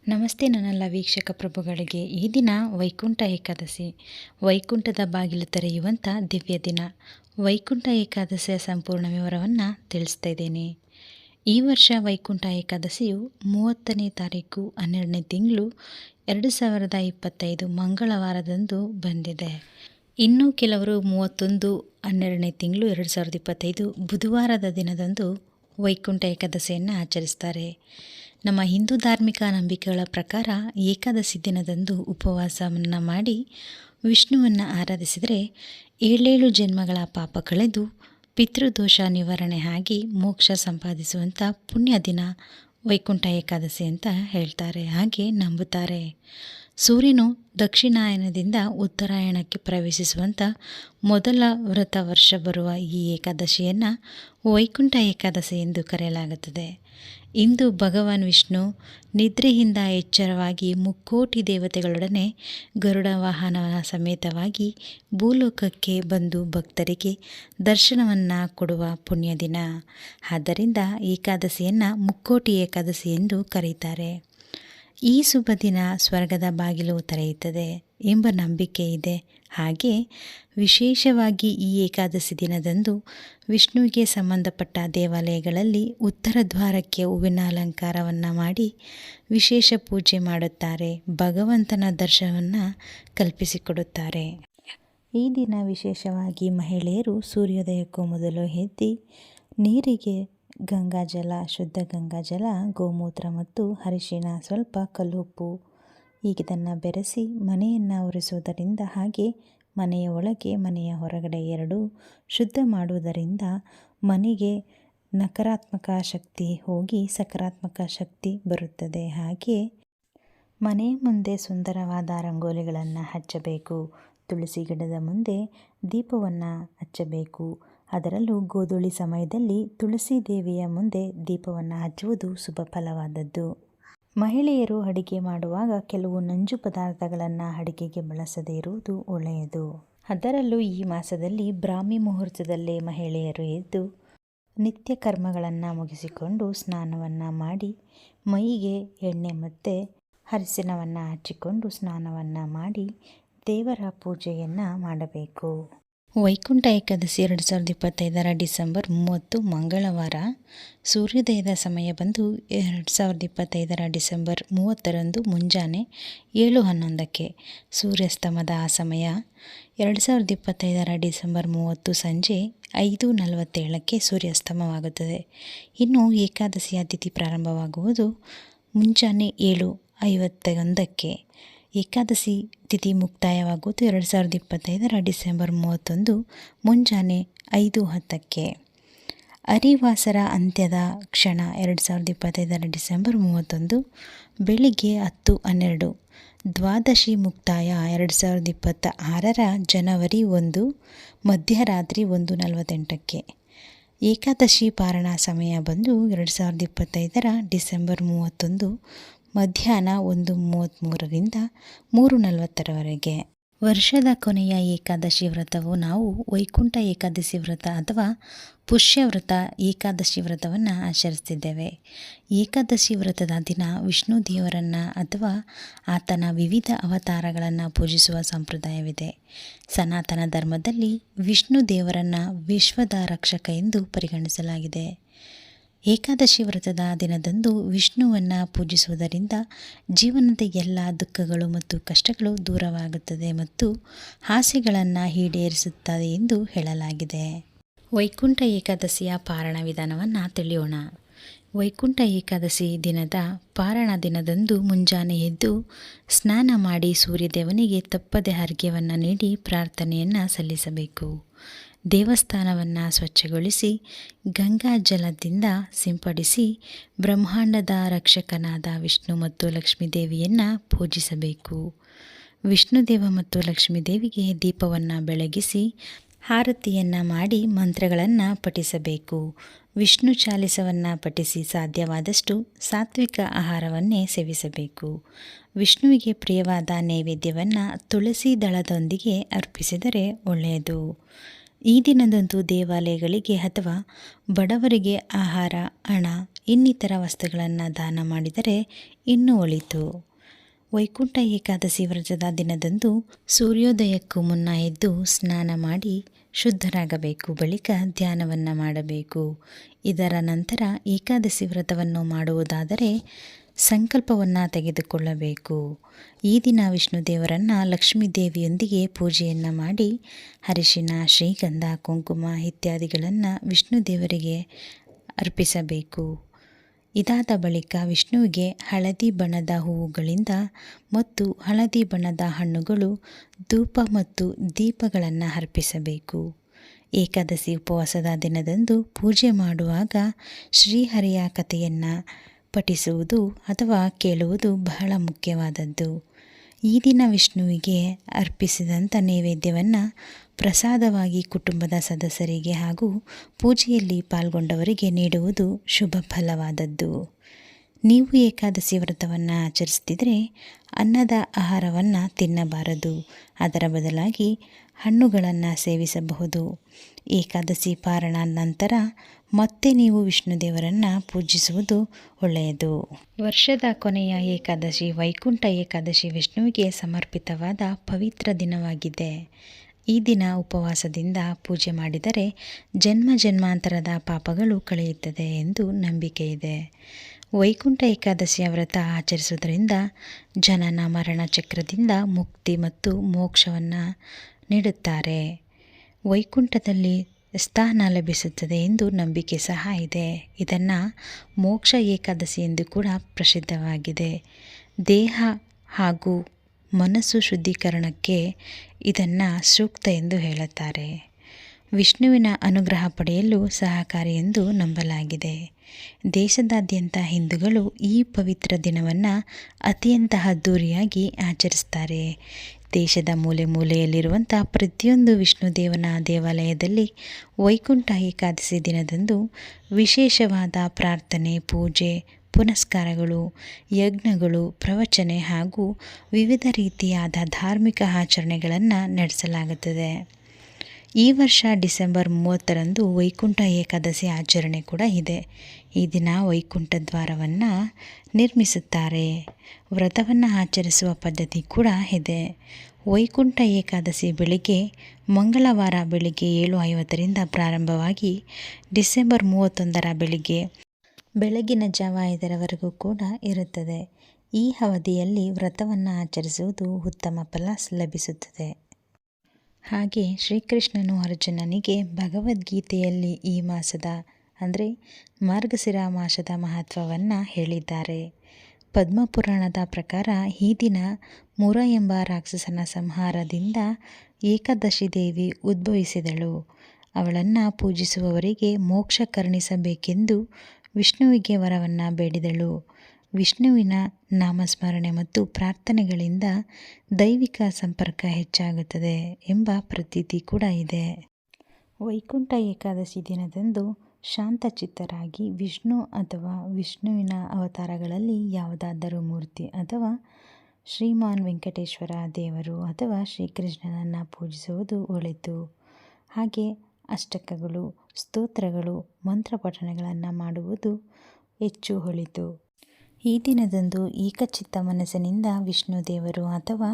ನಮಸ್ತೆ ನನ್ನೆಲ್ಲ ವೀಕ್ಷಕ ಪ್ರಭುಗಳಿಗೆ. ಈ ದಿನ ವೈಕುಂಠ ಏಕಾದಶಿ, ವೈಕುಂಠದ ಬಾಗಿಲು ತೆರೆಯುವಂಥ ದಿವ್ಯ ದಿನ. ವೈಕುಂಠ ಏಕಾದಶಿಯ ಸಂಪೂರ್ಣ ವಿವರವನ್ನು ತಿಳಿಸ್ತಾ ಇದ್ದೇನೆ. ಈ ವರ್ಷ ವೈಕುಂಠ ಏಕಾದಶಿಯು 30ನೇ ತಾರೀಕು 12ನೇ ತಿಂಗಳು 2025 ಮಂಗಳವಾರದಂದು ಬಂದಿದೆ. ಇನ್ನು ಕೆಲವರು 31/12ನೇ ತಿಂಗಳು 2025 ಬುಧವಾರದ ದಿನದಂದು ವೈಕುಂಠ ಏಕಾದಶಿಯನ್ನು ಆಚರಿಸ್ತಾರೆ. ನಮ್ಮ ಹಿಂದೂ ಧಾರ್ಮಿಕ ನಂಬಿಕೆಗಳ ಪ್ರಕಾರ ಏಕಾದಶಿ ದಿನದಂದು ಉಪವಾಸವನ್ನು ಮಾಡಿ ವಿಷ್ಣುವನ್ನು ಆರಾಧಿಸಿದರೆ 7 ಜನ್ಮಗಳ ಪಾಪ ಕಳೆದು ಪಿತೃದೋಷ ನಿವಾರಣೆ ಆಗಿ ಮೋಕ್ಷ ಸಂಪಾದಿಸುವಂಥ ಪುಣ್ಯ ದಿನ ವೈಕುಂಠ ಏಕಾದಶಿ ಅಂತ ಹೇಳ್ತಾರೆ, ಹಾಗೆ ನಂಬುತ್ತಾರೆ. ಸೂರ್ಯನು ದಕ್ಷಿಣಾಯನದಿಂದ ಉತ್ತರಾಯಣಕ್ಕೆ ಪ್ರವೇಶಿಸುವಂಥ ಮೊದಲ ವ್ರತ ವರ್ಷ ಬರುವ ಈ ಏಕಾದಶಿಯನ್ನು ವೈಕುಂಠ ಏಕಾದಶಿ ಎಂದು ಕರೆಯಲಾಗುತ್ತದೆ. ಇಂದು ಭಗವಾನ್ ವಿಷ್ಣು ನಿದ್ರೆಯಿಂದ ಎಚ್ಚರವಾಗಿ ಮುಕ್ಕೋಟಿ ದೇವತೆಗಳೊಡನೆ ಗರುಡ ವಾಹನ ಸಮೇತವಾಗಿ ಭೂಲೋಕಕ್ಕೆ ಬಂದು ಭಕ್ತರಿಗೆ ದರ್ಶನವನ್ನು ಕೊಡುವ ಪುಣ್ಯ ದಿನ. ಆದ್ದರಿಂದ ಏಕಾದಶಿಯನ್ನು ಮುಕ್ಕೋಟಿ ಏಕಾದಶಿ ಎಂದು ಕರೆಯುತ್ತಾರೆ. ಈ ಶುಭ ದಿನ ಸ್ವರ್ಗದ ಬಾಗಿಲು ತೆರೆಯುತ್ತದೆ ಎಂಬ ನಂಬಿಕೆ ಇದೆ. ಹಾಗೆ ವಿಶೇಷವಾಗಿ ಈ ಏಕಾದಶಿ ದಿನದಂದು ವಿಷ್ಣುವಿಗೆ ಸಂಬಂಧಪಟ್ಟ ದೇವಾಲಯಗಳಲ್ಲಿ ಉತ್ತರ ದ್ವಾರಕ್ಕೆ ಹೂವಿನ ಅಲಂಕಾರವನ್ನು ಮಾಡಿ ವಿಶೇಷ ಪೂಜೆ ಮಾಡುತ್ತಾರೆ. ಭಗವಂತನ ದರ್ಶನವನ್ನು ಕಲ್ಪಿಸಿಕೊಡುತ್ತಾರೆ. ಈ ದಿನ ವಿಶೇಷವಾಗಿ ಮಹಿಳೆಯರು ಸೂರ್ಯೋದಯಕ್ಕೂ ಮೊದಲು ಎದ್ದು ನೀರಿಗೆ ಗಂಗಾಜಲ, ಶುದ್ಧ ಗಂಗಾಜಲ, ಗೋಮೂತ್ರ ಮತ್ತು ಅರಿಶಿನ, ಸ್ವಲ್ಪ ಕಲ್ಲುಪ್ಪು ಹೀಗಿದನ್ನು ಬೆರೆಸಿ ಮನೆಯನ್ನು ಒರೆಸುವುದರಿಂದ, ಹಾಗೆ ಮನೆಯ ಒಳಗೆ ಮನೆಯ ಹೊರಗಡೆ ಎರಡೂ ಶುದ್ಧ ಮಾಡುವುದರಿಂದ ಮನೆಗೆ ನಕಾರಾತ್ಮಕ ಶಕ್ತಿ ಹೋಗಿ ಸಕಾರಾತ್ಮಕ ಶಕ್ತಿ ಬರುತ್ತದೆ. ಹಾಗೆ ಮನೆಯ ಮುಂದೆ ಸುಂದರವಾದ ರಂಗೋಲಿಗಳನ್ನು ಹಚ್ಚಬೇಕು. ತುಳಸಿ ಗಿಡದ ಮುಂದೆ ದೀಪವನ್ನು ಹಚ್ಚಬೇಕು. ಅದರಲ್ಲೂ ಗೋಧೂಳಿ ಸಮಯದಲ್ಲಿ ತುಳಸಿ ದೇವಿಯ ಮುಂದೆ ದೀಪವನ್ನು ಹಚ್ಚುವುದು ಶುಭ ಫಲವಾದದ್ದು. ಮಹಿಳೆಯರು ಅಡಿಗೆ ಮಾಡುವಾಗ ಕೆಲವು ನಂಜು ಪದಾರ್ಥಗಳನ್ನು ಅಡಿಗೆಗೆ ಬಳಸದೇ ಇರುವುದು ಒಳ್ಳೆಯದು. ಅದರಲ್ಲೂ ಈ ಮಾಸದಲ್ಲಿ ಬ್ರಾಹ್ಮಿ ಮುಹೂರ್ತದಲ್ಲೇ ಮಹಿಳೆಯರು ಎದ್ದು ನಿತ್ಯ ಕರ್ಮಗಳನ್ನು ಮುಗಿಸಿಕೊಂಡು ಸ್ನಾನವನ್ನು ಮಾಡಿ ಮೈಗೆ ಎಣ್ಣೆ ಮತ್ತು ಅರಿಶಿನವನ್ನು ಹಚ್ಚಿಕೊಂಡು ಸ್ನಾನವನ್ನು ಮಾಡಿ ದೇವರ ಪೂಜೆಯನ್ನು ಮಾಡಬೇಕು. ವೈಕುಂಠ ಏಕಾದಶಿ 2025 ಡಿಸೆಂಬರ್ 30 ಮಂಗಳವಾರ. ಸೂರ್ಯೋದಯದ ಸಮಯ ಬಂದು 2025 ಡಿಸೆಂಬರ್ 30ರಂದು ಮುಂಜಾನೆ 7:11. ಸೂರ್ಯಾಸ್ತಮದ ಆ ಸಮಯ 2025 ಡಿಸೆಂಬರ್ 30 ಸಂಜೆ 5:47 ಸೂರ್ಯಾಸ್ತಮವಾಗುತ್ತದೆ. ಇನ್ನು ಏಕಾದಶಿಯ ತಿಥಿ ಪ್ರಾರಂಭವಾಗುವುದು ಮುಂಜಾನೆ 7:51. ಏಕಾದಶಿ ತಿಥಿ ಮುಕ್ತಾಯವಾಗುವುದು 2025 ಡಿಸೆಂಬರ್ 31 ಮುಂಜಾನೆ 5:10. ಅರಿವಾಸರ ಅಂತ್ಯದ ಕ್ಷಣ 2025 ಡಿಸೆಂಬರ್ 31 ಬೆಳಿಗ್ಗೆ 10:12. ದ್ವಾದಶಿ ಮುಕ್ತಾಯ 2026 ಜನವರಿ 1 ಮಧ್ಯರಾತ್ರಿ 1:48. ಏಕಾದಶಿ ಪಾರಣ ಸಮಯ ಬಂದು 2025 ಡಿಸೆಂಬರ್ 31 ಮಧ್ಯಾಹ್ನ 1:33ರಿಂದ 3:40ರವರೆಗೆ. ವರ್ಷದ ಕೊನೆಯ ಏಕಾದಶಿ ವ್ರತವು ನಾವು ವೈಕುಂಠ ಏಕಾದಶಿ ವ್ರತ ಅಥವಾ ಪುಷ್ಯವ್ರತ ಏಕಾದಶಿ ವ್ರತವನ್ನು ಆಚರಿಸ್ತಿದ್ದೇವೆ. ಏಕಾದಶಿ ವ್ರತದ ದಿನ ವಿಷ್ಣು ದೇವರನ್ನು ಅಥವಾ ಆತನ ವಿವಿಧ ಅವತಾರಗಳನ್ನು ಪೂಜಿಸುವ ಸಂಪ್ರದಾಯವಿದೆ. ಸನಾತನ ಧರ್ಮದಲ್ಲಿ ವಿಷ್ಣು ದೇವರನ್ನು ವಿಶ್ವದ ರಕ್ಷಕ ಎಂದು ಪರಿಗಣಿಸಲಾಗಿದೆ. ಏಕಾದಶಿ ವ್ರತದ ದಿನದಂದು ವಿಷ್ಣುವನ್ನು ಪೂಜಿಸುವುದರಿಂದ ಜೀವನದ ಎಲ್ಲ ದುಃಖಗಳು ಮತ್ತು ಕಷ್ಟಗಳು ದೂರವಾಗುತ್ತದೆ ಮತ್ತು ಆಸೆಗಳನ್ನು ಈಡೇರಿಸುತ್ತದೆ ಎಂದು ಹೇಳಲಾಗಿದೆ. ವೈಕುಂಠ ಏಕಾದಶಿಯ ಪಾರಣ ವಿಧಾನವನ್ನು ತಿಳಿಯೋಣ. ವೈಕುಂಠ ಏಕಾದಶಿ ದಿನದ ಪಾರಣ ದಿನದಂದು ಮುಂಜಾನೆ ಎದ್ದು ಸ್ನಾನ ಮಾಡಿ ಸೂರ್ಯದೇವನಿಗೆ ತಪ್ಪದೆ ಅರ್ಘ್ಯವನ್ನು ನೀಡಿ ಪ್ರಾರ್ಥನೆಯನ್ನು ಸಲ್ಲಿಸಬೇಕು. ದೇವಸ್ಥಾನವನ್ನು ಸ್ವಚ್ಛಗೊಳಿಸಿ ಗಂಗಾ ಜಲದಿಂದ ಸಿಂಪಡಿಸಿ ಬ್ರಹ್ಮಾಂಡದ ರಕ್ಷಕನಾದ ವಿಷ್ಣು ಮತ್ತು ಲಕ್ಷ್ಮೀದೇವಿಯನ್ನು ಪೂಜಿಸಬೇಕು. ವಿಷ್ಣುದೇವ ಮತ್ತು ಲಕ್ಷ್ಮೀದೇವಿಗೆ ದೀಪವನ್ನು ಬೆಳಗಿಸಿ ಆರತಿಯನ್ನು ಮಾಡಿ ಮಂತ್ರಗಳನ್ನು ಪಠಿಸಬೇಕು. ವಿಷ್ಣು ಚಾಲಿಸವನ್ನು ಪಠಿಸಿ ಸಾಧ್ಯವಾದಷ್ಟು ಸಾತ್ವಿಕ ಆಹಾರವನ್ನೇ ಸೇವಿಸಬೇಕು. ವಿಷ್ಣುವಿಗೆ ಪ್ರಿಯವಾದ ನೈವೇದ್ಯವನ್ನು ತುಳಸಿ ದಳದೊಂದಿಗೆ ಅರ್ಪಿಸಿದರೆ ಒಳ್ಳೆಯದು. ಈ ದಿನದಂದು ದೇವಾಲಯಗಳಿಗೆ ಅಥವಾ ಬಡವರಿಗೆ ಆಹಾರ, ಹಣ ಇನ್ನಿತರ ವಸ್ತುಗಳನ್ನು ದಾನ ಮಾಡಿದರೆ ಇನ್ನೂ ಒಳಿತು. ವೈಕುಂಠ ಏಕಾದಶಿ ವ್ರತದ ದಿನದಂದು ಸೂರ್ಯೋದಯಕ್ಕೂ ಮುನ್ನ ಎದ್ದು ಸ್ನಾನ ಮಾಡಿ ಶುದ್ಧರಾಗಬೇಕು. ಬಳಿಕ ಧ್ಯಾನವನ್ನು ಮಾಡಬೇಕು. ಇದರ ನಂತರ ಏಕಾದಶಿ ವ್ರತವನ್ನು ಮಾಡುವುದಾದರೆ ಸಂಕಲ್ಪವನ್ನು ತೆಗೆದುಕೊಳ್ಳಬೇಕು. ಈ ದಿನ ವಿಷ್ಣು ದೇವರನ್ನು ಲಕ್ಷ್ಮೀ ದೇವಿಯೊಂದಿಗೆ ಪೂಜೆಯನ್ನು ಮಾಡಿ ಅರಿಶಿನ, ಶ್ರೀಗಂಧ, ಕುಂಕುಮ ಇತ್ಯಾದಿಗಳನ್ನು ವಿಷ್ಣು ದೇವರಿಗೆ ಅರ್ಪಿಸಬೇಕು. ಇದಾದ ಬಳಿಕ ವಿಷ್ಣುವಿಗೆ ಹಳದಿ ಬಣ್ಣದ ಹೂವುಗಳಿಂದ ಮತ್ತು ಹಳದಿ ಬಣ್ಣದ ಹಣ್ಣುಗಳು, ಧೂಪ ಮತ್ತು ದೀಪಗಳನ್ನು ಅರ್ಪಿಸಬೇಕು. ಏಕಾದಶಿ ಉಪವಾಸದ ದಿನದಂದು ಪೂಜೆ ಮಾಡುವಾಗ ಶ್ರೀಹರಿಯ ಕಥೆಯನ್ನು ಪಠಿಸುವುದು ಅಥವಾ ಕೇಳುವುದು ಬಹಳ ಮುಖ್ಯವಾದದ್ದು. ಈ ದಿನ ವಿಷ್ಣುವಿಗೆ ಅರ್ಪಿಸಿದಂಥ ನೈವೇದ್ಯವನ್ನು ಪ್ರಸಾದವಾಗಿ ಕುಟುಂಬದ ಸದಸ್ಯರಿಗೆ ಹಾಗೂ ಪೂಜೆಯಲ್ಲಿ ಪಾಲ್ಗೊಂಡವರಿಗೆ ನೀಡುವುದು ಶುಭ ಫಲವಾದದ್ದು. ನೀವು ಏಕಾದಶಿ ವ್ರತವನ್ನು ಆಚರಿಸ್ತಿದ್ರೆ ಅನ್ನದ ಆಹಾರವನ್ನು ತಿನ್ನಬಾರದು. ಅದರ ಬದಲಾಗಿ ಹಣ್ಣುಗಳನ್ನು ಸೇವಿಸಬಹುದು. ಏಕಾದಶಿ ಪಾರಣ ನಂತರ ಮತ್ತೆ ನೀವು ವಿಷ್ಣು ದೇವರನ್ನು ಪೂಜಿಸುವುದು ಒಳ್ಳೆಯದು. ವರ್ಷದ ಕೊನೆಯ ಏಕಾದಶಿ ವೈಕುಂಠ ಏಕಾದಶಿ ವಿಷ್ಣುವಿಗೆ ಸಮರ್ಪಿತವಾದ ಪವಿತ್ರ ದಿನವಾಗಿದೆ. ಈ ದಿನ ಉಪವಾಸದಿಂದ ಪೂಜೆ ಮಾಡಿದರೆ ಜನ್ಮ ಜನ್ಮಾಂತರದ ಪಾಪಗಳು ಕಳೆಯುತ್ತದೆ ಎಂದು ನಂಬಿಕೆ ಇದೆ. ವೈಕುಂಠ ಏಕಾದಶಿಯ ವ್ರತ ಆಚರಿಸುವುದರಿಂದ ಜನನ ಮರಣ ಚಕ್ರದಿಂದ ಮುಕ್ತಿ ಮತ್ತು ಮೋಕ್ಷವನ್ನು ನೀಡುತ್ತಾರೆ. ವೈಕುಂಠದಲ್ಲಿ ಸ್ಥಾನ ಲಭಿಸುತ್ತದೆ ಎಂದು ನಂಬಿಕೆ ಸಹ ಇದೆ. ಇದನ್ನು ಮೋಕ್ಷ ಏಕಾದಶಿ ಎಂದು ಕೂಡ ಪ್ರಸಿದ್ಧವಾಗಿದೆ. ದೇಹ ಹಾಗೂ ಮನಸ್ಸು ಶುದ್ಧೀಕರಣಕ್ಕೆ ಇದನ್ನು ಸೂಕ್ತ ಎಂದು ಹೇಳುತ್ತಾರೆ. ವಿಷ್ಣುವಿನ ಅನುಗ್ರಹ ಪಡೆಯಲು ಸಹಕಾರಿ ಎಂದು ನಂಬಲಾಗಿದೆ. ದೇಶದಾದ್ಯಂತ ಹಿಂದೂಗಳು ಈ ಪವಿತ್ರ ದಿನವನ್ನು ಅತ್ಯಂತ ಅದ್ಧೂರಿಯಾಗಿ ಆಚರಿಸ್ತಾರೆ. ದೇಶದ ಮೂಲೆ ಮೂಲೆಯಲ್ಲಿರುವಂಥ ಪ್ರತಿಯೊಂದು ವಿಷ್ಣು ದೇವನ ದೇವಾಲಯದಲ್ಲಿ ವೈಕುಂಠ ಏಕಾದಶಿ ದಿನದಂದು ವಿಶೇಷವಾದ ಪ್ರಾರ್ಥನೆ, ಪೂಜೆ, ಪುನಸ್ಕಾರಗಳು, ಯಜ್ಞಗಳು, ಪ್ರವಚನೆ ಹಾಗೂ ವಿವಿಧ ರೀತಿಯಾದ ಧಾರ್ಮಿಕ ಆಚರಣೆಗಳನ್ನು ನಡೆಸಲಾಗುತ್ತದೆ. ಈ ವರ್ಷ ಡಿಸೆಂಬರ್ 30ರಂದು ವೈಕುಂಠ ಏಕಾದಶಿ ಆಚರಣೆ ಕೂಡ ಇದೆ. ಈ ದಿನ ವೈಕುಂಠ ದ್ವಾರವನ್ನು ನಿರ್ಮಿಸುತ್ತಾರೆ. ವ್ರತವನ್ನು ಆಚರಿಸುವ ಪದ್ಧತಿ ಕೂಡ ಇದೆ. ವೈಕುಂಠ ಏಕಾದಶಿ ಬೆಳಿಗ್ಗೆ ಮಂಗಳವಾರ ಬೆಳಿಗ್ಗೆ 7:50ರಿಂದ ಪ್ರಾರಂಭವಾಗಿ ಡಿಸೆಂಬರ್ 31ರ ಬೆಳಗಿನ ಜಾವ 5ರವರೆಗೂ ಕೂಡ ಇರುತ್ತದೆ. ಈ ಅವಧಿಯಲ್ಲಿ ವ್ರತವನ್ನು ಆಚರಿಸುವುದು ಉತ್ತಮ ಫಲ ಲಭಿಸುತ್ತದೆ. ಹಾಗೆ ಶ್ರೀಕೃಷ್ಣನು ಅರ್ಜುನನಿಗೆ ಭಗವದ್ಗೀತೆಯಲ್ಲಿ ಈ ಮಾಸದ ಅಂದರೆ ಮಾರ್ಗಶಿರ ಮಾಸದ ಮಹತ್ವವನ್ನು ಹೇಳಿದ್ದಾರೆ. ಪದ್ಮಪುರಾಣದ ಪ್ರಕಾರ ಈ ದಿನ ಮುರ ಎಂಬ ರಾಕ್ಷಸನ ಸಂಹಾರದಿಂದ ಏಕಾದಶಿ ದೇವಿ ಉದ್ಭವಿಸಿದಳು. ಅವಳನ್ನು ಪೂಜಿಸುವವರಿಗೆ ಮೋಕ್ಷ ಕರುಣಿಸಬೇಕೆಂದು ವಿಷ್ಣುವಿಗೆ ವರವನ್ನು ಬೇಡಿದಳು. ವಿಷ್ಣುವಿನ ನಾಮಸ್ಮರಣೆ ಮತ್ತು ಪ್ರಾರ್ಥನೆಗಳಿಂದ ದೈವಿಕ ಸಂಪರ್ಕ ಹೆಚ್ಚಾಗುತ್ತದೆ ಎಂಬ ಪ್ರತೀತಿ ಕೂಡ ಇದೆ. ವೈಕುಂಠ ಏಕಾದಶಿ ದಿನದಂದು ಶಾಂತಚಿತ್ತರಾಗಿ ವಿಷ್ಣು ಅಥವಾ ವಿಷ್ಣುವಿನ ಅವತಾರಗಳಲ್ಲಿ ಯಾವುದಾದರೂ ಮೂರ್ತಿ ಅಥವಾ ಶ್ರೀಮಾನ್ ವೆಂಕಟೇಶ್ವರ ದೇವರು ಅಥವಾ ಶ್ರೀಕೃಷ್ಣನನ್ನು ಪೂಜಿಸುವುದು ಒಳಿತು. ಹಾಗೆ ಅಷ್ಟಕಗಳು, ಸ್ತೋತ್ರಗಳು, ಮಂತ್ರಪಠಣಗಳನ್ನು ಮಾಡುವುದು ಹೆಚ್ಚು ಒಳಿತು. ಈ ದಿನದಂದು ಏಕಚಿತ್ತ ಮನಸ್ಸಿನಿಂದ ವಿಷ್ಣು ದೇವರು ಅಥವಾ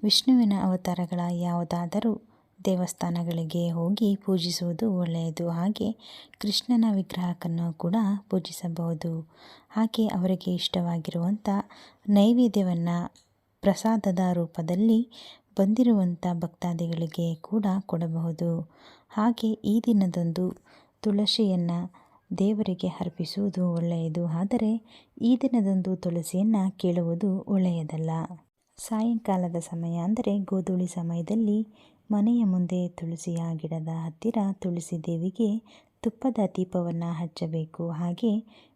ವಿಷ್ಣುವಿನ ಅವತಾರಗಳ ಯಾವುದಾದರೂ ದೇವಸ್ಥಾನಗಳಿಗೆ ಹೋಗಿ ಪೂಜಿಸುವುದು ಒಳ್ಳೆಯದು. ಹಾಗೆ ಕೃಷ್ಣನ ವಿಗ್ರಹವನ್ನು ಕೂಡ ಪೂಜಿಸಬಹುದು. ಹಾಗೆ ಅವರಿಗೆ ಇಷ್ಟವಾಗಿರುವಂಥ ನೈವೇದ್ಯವನ್ನು ಪ್ರಸಾದದ ರೂಪದಲ್ಲಿ ಬಂದಿರುವಂಥ ಭಕ್ತಾದಿಗಳಿಗೆ ಕೂಡ ಕೊಡಬಹುದು. ಹಾಗೆ ಈ ದಿನದಂದು ತುಳಸಿಯನ್ನು ದೇವರಿಗೆ ಅರ್ಪಿಸುವುದು ಒಳ್ಳೆಯದು. ಆದರೆ ಈ ದಿನದಂದು ತುಳಸಿಯನ್ನು ಕೀಳುವುದು ಒಳ್ಳೆಯದಲ್ಲ. ಸಾಯಂಕಾಲದ ಸಮಯ ಅಂದರೆ ಗೋಧೂಳಿ ಸಮಯದಲ್ಲಿ ಮನೆಯ ಮುಂದೆ ತುಳಸಿಯ ಗಿಡದ ಹತ್ತಿರ ತುಳಸಿ ದೇವಿಗೆ ತುಪ್ಪದ ದೀಪವನ್ನು ಹಚ್ಚಬೇಕು. ಹಾಗೆ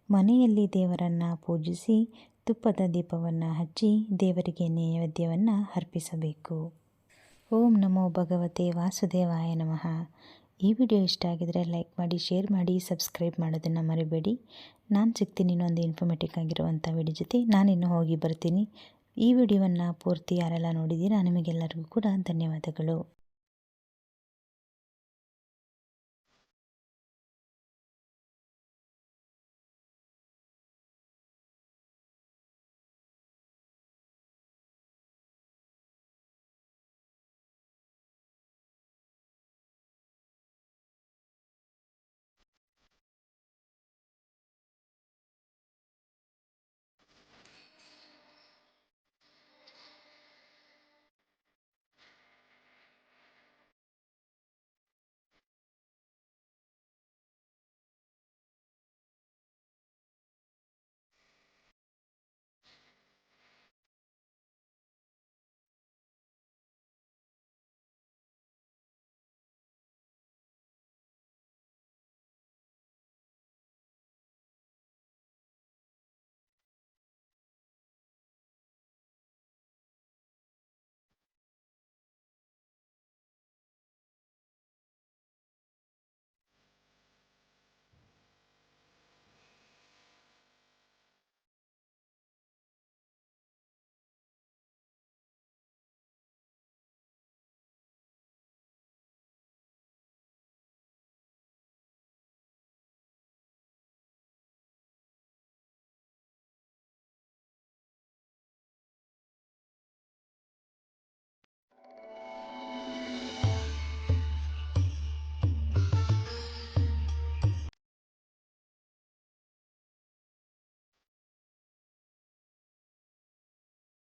ಮನೆಯಲ್ಲಿ ದೇವರನ್ನು ಪೂಜಿಸಿ ತುಪ್ಪದ ದೀಪವನ್ನು ಹಚ್ಚಿ ದೇವರಿಗೆ ನೈವೇದ್ಯವನ್ನು ಅರ್ಪಿಸಬೇಕು. ಓಂ ನಮೋ ಭಗವತೆ ವಾಸುದೇವಾಯ ನಮಃ. ಈ ವಿಡಿಯೋ ಇಷ್ಟ ಆಗಿದರೆ ಲೈಕ್ ಮಾಡಿ, ಶೇರ್ ಮಾಡಿ, ಸಬ್ಸ್ಕ್ರೈಬ್ ಮಾಡೋದನ್ನು ಮರಿಬೇಡಿ. ನಾನು ಸಿಗ್ತೀನಿ ಇನ್ನೊಂದು ಇನ್ಫಾರ್ಮೇಟಿವ್ ಆಗಿರುವಂಥ ವಿಡಿಯೋ ಜೊತೆ. ನಾನಿನ್ನು ಹೋಗಿ ಬರ್ತೀನಿ. ಈ ವಿಡಿಯೋವನ್ನು ಪೂರ್ತಿ ಯಾರೆಲ್ಲ ನೋಡಿದ್ದೀರಾ ನಿಮಗೆಲ್ಲರಿಗೂ ಕೂಡ ಧನ್ಯವಾದಗಳು.